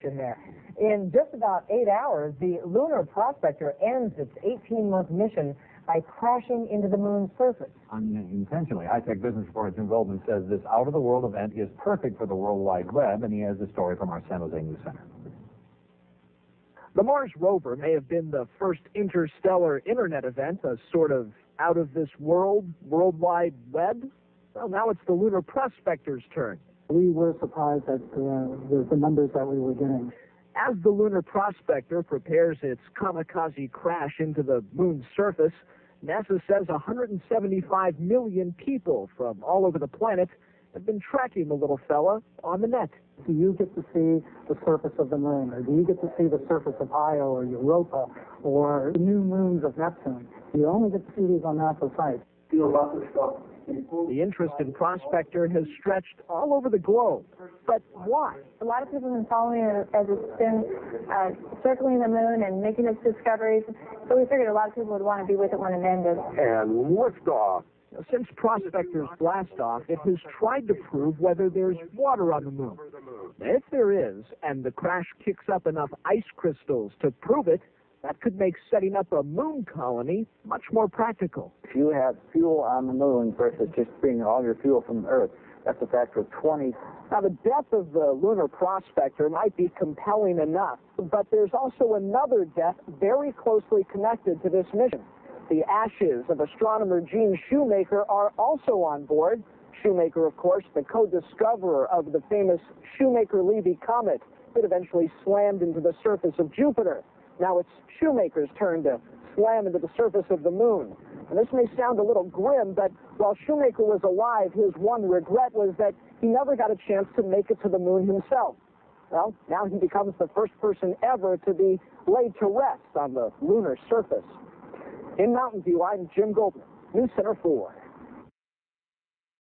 there. In just about 8 hours, the Lunar Prospector ends its 18-month mission by crashing into the moon's surface. Unintentionally. High-Tech Business Reporter's Jim Goldman says this out-of-the-world event is perfect for the World Wide Web, and he has a story from our San Jose News Center. The Mars rover may have been the first interstellar internet event, a sort of out-of-this-world, worldwide web. Well, now it's the Lunar Prospector's turn. We were surprised at the numbers that we were getting. As the Lunar Prospector prepares its kamikaze crash into the moon's surface, NASA says 175 million people from all over the planet have been tracking the little fella on the net. Do you get to see the surface of the moon, or do you get to see the surface of Io or Europa or the new moons of Neptune? You only get to see these on NASA sites. The interest in Prospector has stretched all over the globe. But why? A lot of people have been following it as it's been circling the moon and making its discoveries. So we figured a lot of people would want to be with it when it ended. And liftoff. Since Prospector's blastoff, it has tried to prove whether there's water on the moon. If there is, and the crash kicks up enough ice crystals to prove it, that could make setting up a moon colony much more practical. If you have fuel on the moon versus just bringing all your fuel from Earth, that's a factor of 20. Now, the death of the Lunar Prospector might be compelling enough, but there's also another death very closely connected to this mission. The ashes of astronomer Gene Shoemaker are also on board. Shoemaker, of course, the co-discoverer of the famous Shoemaker-Levy comet that eventually slammed into the surface of Jupiter. Now it's Shoemaker's turn to slam into the surface of the moon. And this may sound a little grim, but while Shoemaker was alive, his one regret was that he never got a chance to make it to the moon himself. Well, now he becomes the first person ever to be laid to rest on the lunar surface. In Mountain View, I'm Jim Goldman, News Center 4.